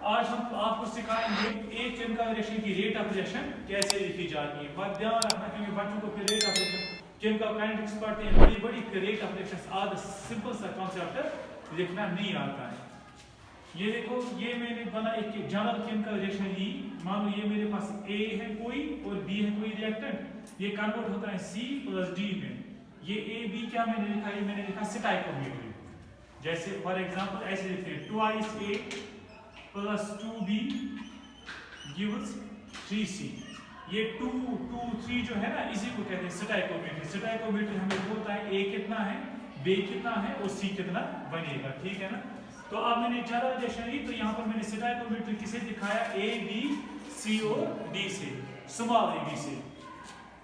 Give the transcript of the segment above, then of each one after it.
आज हम आपको सिखाएंगे एक केमिकल रिएक्शन की रेट ऑफ रिएक्शन कैसे लिखी जाती है। बस ध्यान रखना क्योंकि बच्चों को फिर rate of reaction chemical kinetics पढ़ते हैं बड़ी बड़ी, फिर रेट ऑफ रिएक्शन आधा सिंपल सा कॉन्सेप्ट लिखना नहीं आता है। ये देखो, ये मैंने बना एक जनरल केमिकल रिएक्शन ली। मान लो ये मेरे पास A है कोई और B है कोई रिएक्टेंट, ये कन्वर्ट होता है C प्लस D में। ये A B क्या मैंने लिखा, ये मैंने लिखा स्टोइकोमेट्री। जैसे फॉर एग्जांपल ऐसे लिखते हैं 2A plus 2B gives 3C। ये 2 2 3 जो है ना, इसी को कहते हैं स्टोइकोमेट्री। स्टोइकोमेट्री हमें बोलता है A कितना है, B कितना है और C कितना बनेगा, ठीक है ना। तो अब मैंने जनरल रिएक्शन ली, तो यहाँ पर मैंने स्टोइकोमेट्री किसे दिखाया, A B C और D से, स्मॉल a b से।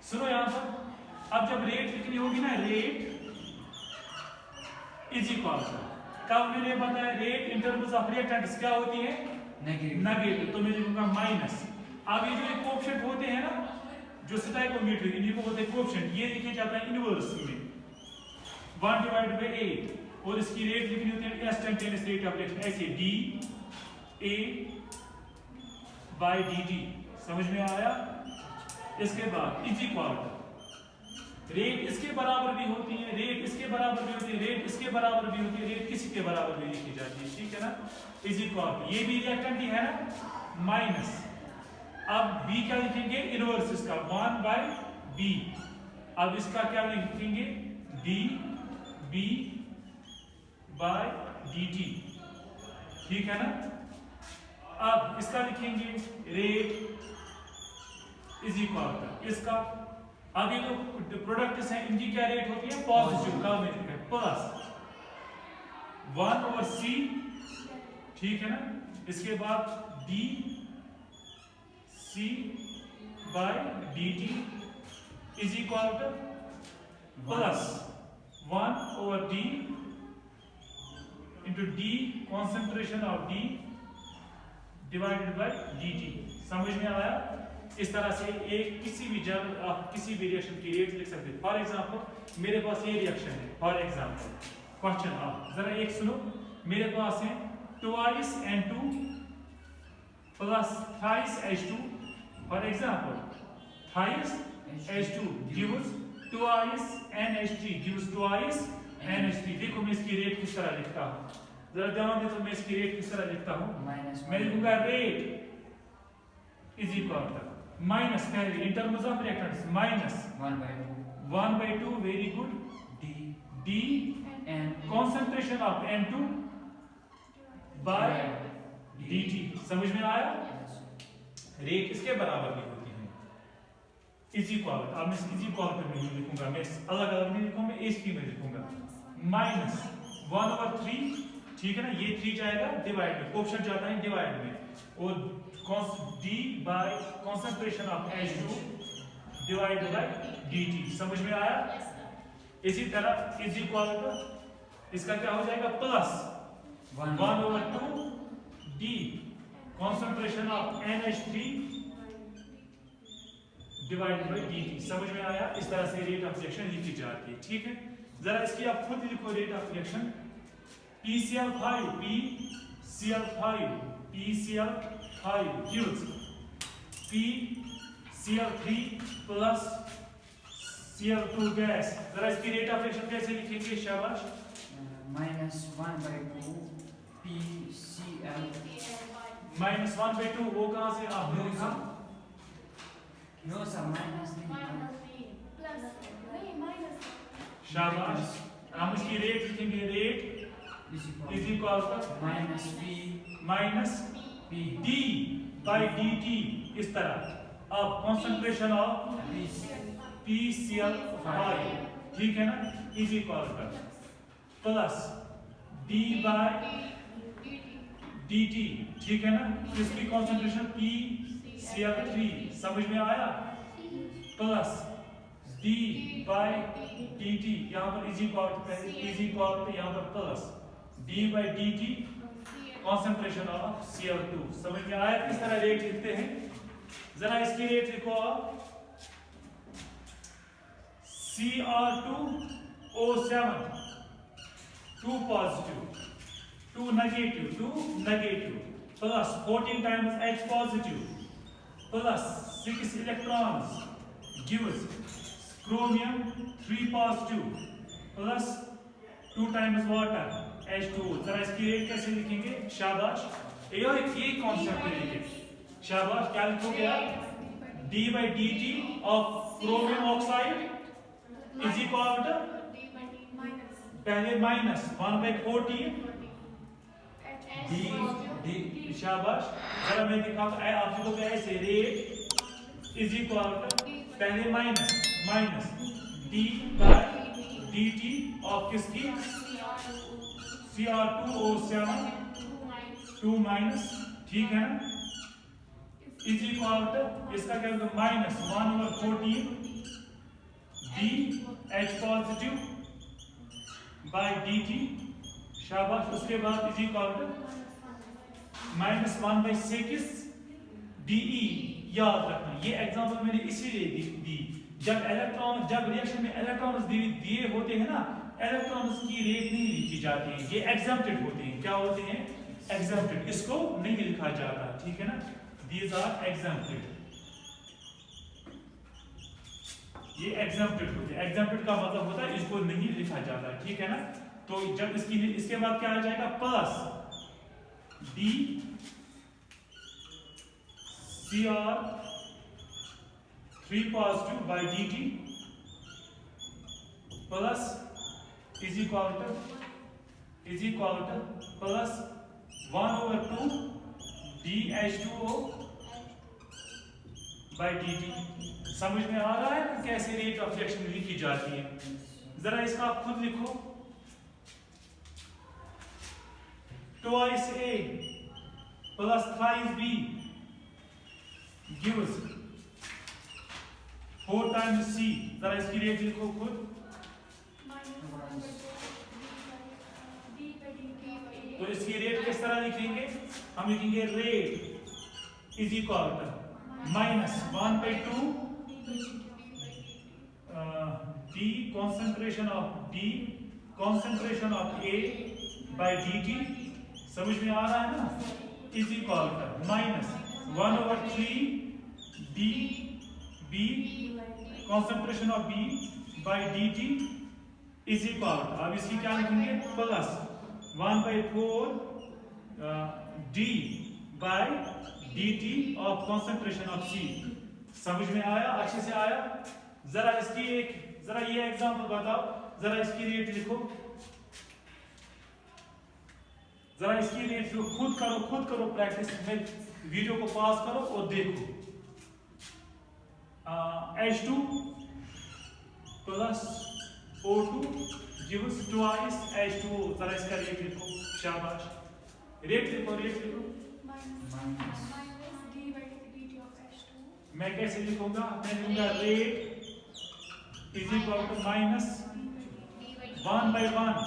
सुनो यहाँ पर, अब जब रेट लिखनी होगी ना, रेट इज इक्वल टू, कब मैंने बताया rate in terms of reactants क्या होती है, नेगेटिव, तो मैं लिखूंगा माइनस। अब ये जो कोएफिशिएंट होते हैं ना, जो स्टोइकोमेट्री इन्हीं को बोलते हैं कोएफिशिएंट, ये लिखे जाता है इनवर्स में 1 डिवाइडेड बाय a, और इसकी रेट लिखनी होती है इंस्टैंटेनियस रेट ऑफ रिएक्शन, ऐसे d a बाय dt। समझ में आया। इसके बाद इज इक्वल टू, रेट इसके बराबर भी होती है, रेट इसके बराबर भी होती है, रेट इसके बराबर भी होती है, रेट किसी के बराबर भी लिखी जाती है, ठीक है ना। इज इक्वल टू, ये भी रिएक्टेंट ही है ना, माइनस। अब b क्या लिखेंगे, इनवर्स इसका 1 बाय b। अब इसका क्या लिखेंगे, d b बाय dt, ठीक है ना। अब इसका लिखेंगे रेट इज इक्वल टू इसका, अब ये जो प्रोडक्ट्स हैं इनकी क्या रेट होती है, पॉजिटिव का में प्लस 1 ओवर c, ठीक है ना। इसके बाद d c by dt is equal to plus 1 over d into d concentration of d divided by dt। समझ में आया। इस तरह से एक किसी भी जब आप किसी भी रिएक्शन की रेट लिख सकते हैं। फॉर एग्जांपल मेरे पास ये रिएक्शन है, फॉर एग्जांपल क्वेश्चन, आप जरा एक सुनो, मेरे पास है 2 N2 plus 3 H2। For example 3 H2 gives 2 NH3 gives 2 NH3। देखो मैं इसकी रेट किस तरह लिखता हूँ, जरा ध्यान दे, तो मैं इसकी रेट किस तरह लिखता हूँ, मैं लिखूंगा rate is equal to minus, पहले in terms of reactants minus 1 by 2 very good, d and concentration of N2 by dt। समझ में आया। रेट इसके बराबर भी होती है, इज इक्वल। अब मैं इज इक्वल पे नहीं लिखूंगा, मैं अलग अलग नहीं लिखूंगा, मैं एचपी में लिखूंगा माइनस 1 over 3, ठीक है ना। ये 3 जाएगा डिवाइड में, कोएफिशिएंट जाता है डिवाइड में, और d by concentration of H2 divided by dt। समझ में आया। इसी तरह इज इक्वल टू इसका क्या हो जाएगा, plus 1 over 2 d concentration of NH3 divided by dt। समझ में आया। इस तरह से रेट ऑफ रिएक्शन लिखी जाती है, ठीक है। जरा इसकी आप खुद लिखो rate of reaction, PCl5 gives PCl3 plus Cl2 gas. जरा इसकी रेट ऑफ रिएक्शन कैसे लिखेंगे, शाबाश। -1 by 2 PCl -1/2 वो कहां से आप नो सर माइनस नहीं, शाबाश। हम इसकी रेट लिखेंगे, rate is equal to minus d by dt, इस तरह। अब कंसंट्रेशन ऑफ PCl5, ठीक है ना, is equal to plus d by dt, ठीक है ना। इसकी कंसंट्रेशन PCl3, समझ में आया, प्लस d बाय dt, यहाँ पर इज इक्वल टू यहाँ पर plus d by dt concentration of Cl2। समझ में आया किस तरह रेट लिखते हैं। जरा इसकी रेट लिखो आप, Cr2O7 2 positive 2 negative plus 14 times H positive plus 6 electrons gives chromium 3 positive plus 2 times water H2O। जरा इसकी रेट कैसे लिखेंगे? शाबाश, ये कॉन्सेप्ट लिखेंगे। शाबाश, क्या लिखोगे आप? d by dt of chromium oxide is equal to पहले माइनस 1 by 14 d शाबाश, जरा मैं दिखाऊंगा आप लोगों को ऐसे रेट इज इक्वल टू पहले minus d by dt of किसकी? Cr2O7 2 माइनस, ठीक है ना, इज इक्वल टू इसका क्या होगा? Minus 1 over 14 d H positive by dt। शाबाश, उसके बाद is equal to minus 1 by 6 de। याद रखना ये एग्जांपल मैंने इसीलिए दी जब रिएक्शन में इलेक्ट्रॉन्स दिए होते हैं ना, इलेक्ट्रॉन्स की रेट नहीं लिखी जाती है, ये एग्जम्प्टेड होते हैं। क्या होते हैं? एग्जम्प्टेड, इसको नहीं लिखा जाता, ठीक है ना, दीज आर एग्जम्प्टेड, ये एग्जम्प्टेड होते हैं। एग्जम्प्टेड का मतलब होता है इसको नहीं लिखा जाता, ठीक है ना। तो जब इसके बाद क्या आ जाएगा? Plus D Cr 3 positive by dt plus is equal to plus 1 over 2 dH2O by dt। समझ में आ रहा है कैसे रेट ऑफ रिएक्शन लिखी जाती है? जरा इसका आप खुद लिखो। Twice A plus thrice B gives 4 times C। जरा इसकी रेट लिखो खुद। तो इसकी रेट किस तरह लिखेंगे? हम लिखेंगे rate is equal to minus 1 by 2 d concentration of A by dt। समझ में आ रहा है ना? Is equal to minus 1 over 3 d B concentration of B by dt is equal to, अब इसकी क्या लिखेंगे? Plus 1 by 4 d by dt of concentration of C। समझ में आया? अच्छे से आया? जरा ये एग्जांपल बताओ, जरा इसकी रेट लिखो, जरा इसकी रेट लिखो, खुद करो प्रैक्टिस में, वीडियो को पॉज करो और देखो। H2 plus O2 gives twice H2O। जरा इसका रेट लिखो, शाबाश, रेट लिखो। मैं कैसे लिखूंगा? मैं लिखूंगा rate is equal to minus 1 by 1,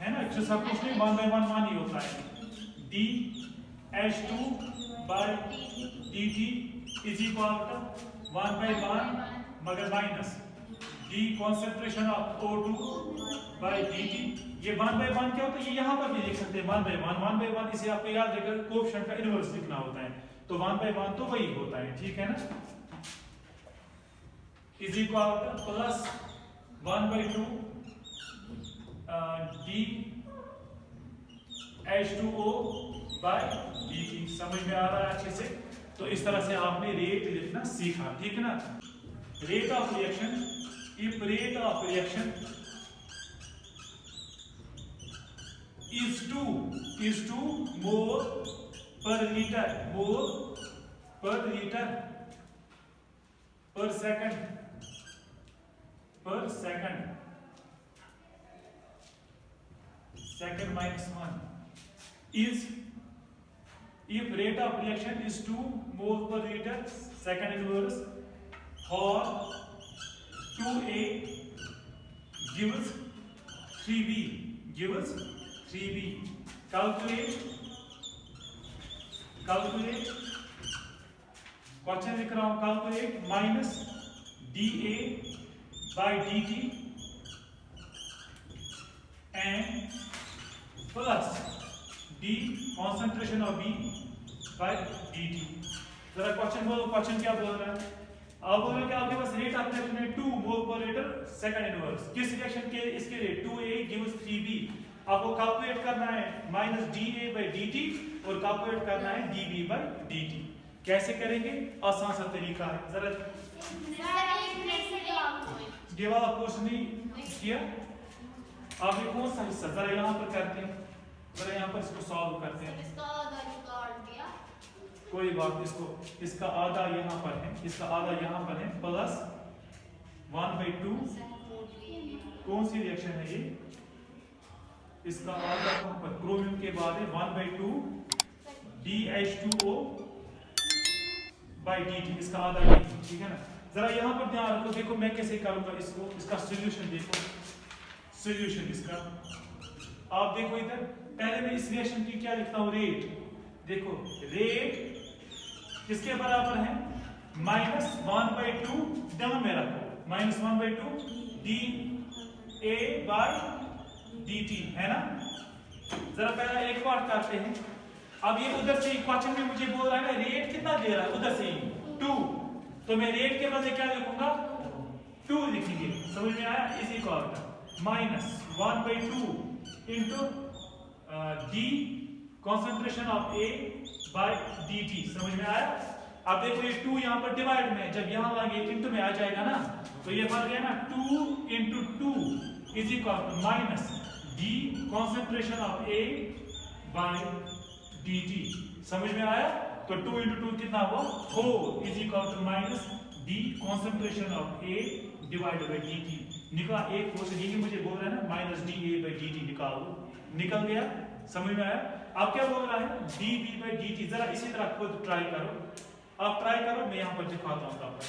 है ना, जो सब कुछ नहीं 1 by 1 ही होता है, d H2 by dt is equal to 1 by 1 मगर minus d concentration of O2 by dt। ये 1 by 1 क्या होता है? ये यहाँ पर भी लिख सकते हैं 1 by 1, इसे आपको याद रखकर कोएफिशिएंट का इनवर्स लिखना होता है, तो 1 by 1 तो वही होता है, ठीक है ना, is equal to plus 1 by 2 d H2O by dt। समझ में आ रहा है अच्छे से? तो इस तरह से आपने रेट लिखना सीखा, ठीक है ना। Rate of reaction, if rate of reaction is to mole per liter per second minus 1 is, if rate of reaction is 2 mole per liter second inverse for 2A gives 3B calculate question लिख रहा हूं, calculate minus dA by dt and plus d concentration of B by dt। जरा question बोलो, question क्या बोल रहा है? आप बोल रहे हैं कि आपके पास रेट ऑफ रिएक्शन है 2 मोल पर लीटर सेकंड इनवर्स। किस रिएक्शन के इसके रेट 2a गिव्स 3b। आपको कैलकुलेट करना है -da/dt और कैलकुलेट करना है db/dt। कैसे करेंगे? आसान सा तरीका है। जरा ये वाला क्वेश्चन नहीं किया आपने, कौन सा हिस्सा जरा यहाँ पर करते हैं, जरा यहाँ पर इसको सॉल्व करते हैं। कोई बात, इसका आधा यहाँ पर है, इसका आधा यहाँ पर है, प्लस 1/2। कौन सी रिएक्शन है ये? इसका आधा कहाँ पर? क्रोमियम के बाद है 1/2 DH2O by dt। इसका आधा ये, ठीक है ना। जरा यहाँ पर ध्यान रखो, देखो मैं कैसे करूंगा इसको, इसका सॉल्यूशन देखो, सॉल्यूशन इसका आप देखो इधर। पहले मैं इस रिएक्शन की क्या लिखता हूँ? रेट। देखो रेट किसके बराबर है? -1/2 ध्यान में रखो, -1/2 dA/dt है ना। जरा पहला एक बार करते हैं। अब ये उधर से क्वेश्चन में मुझे बोल रहा है ना रेट कितना दे रहा है, उधर से 2, तो मैं रेट के बदले क्या लिखूंगा? 2 लिखेंगे। समझ में आया? इसी को -1/2 into d concentration of A by dt। समझ में आया? अब देखो ये 2 यहाँ पर डिवाइड में, जब यहाँ लाएंगे इंटू में आ जाएगा ना, तो ये बन गया ना 2 into 2 is equal to minus d concentration of A by dt। समझ में आया? तो 2 into 2 कितना हुआ? 4 is equal to minus d concentration of A divided by dt। निकला एक क्वेश्चन, यही मुझे बोल रहा है ना -dA/dt निकालो, निकल गया। समझ में आया? अब क्या बोल रहा है? dB/dt। जरा इसी तरह खुद ट्राई करो, आप ट्राई करो, मैं यहाँ पर दिखाता हूँ आपको।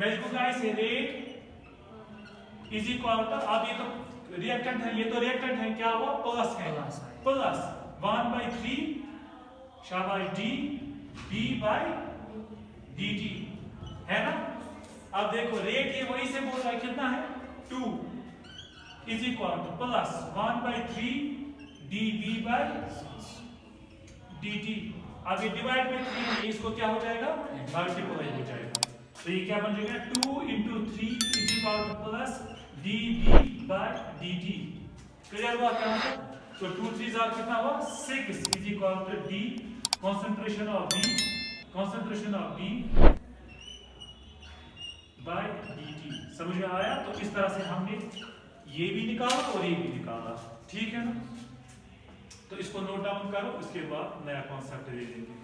मैं लिखूंगा इसे रेट इज इक्वल टू, अब ये तो रिएक्टेंट है, ये तो रिएक्टेंट है, क्या हुआ? प्लस है, प्लस 1/3 शाबाश dB/dt है ना। अब देखो रेट ये वही से बोल रहा है, कितना है? 2 is equal to plus 1/3 dB/dt। अब ये डिवाइड में 3 है, इसको क्या हो जाएगा? मल्टीप्लाई हो जाएगा। तो ये क्या बन जाएगा? 2 into 3 is equal to plus dB/dt। Clear हुआ क्या मतलब? तो 2 3 जार कितना हुआ? 6 is equal to d concentration of B by dt। समझ में आया? तो इस तरह से हमने ये भी निकाला और ये भी निकाला, ठीक है ना। तो इसको नोट डाउन करो, उसके बाद नया कॉन्सेप्ट ले लेंगे।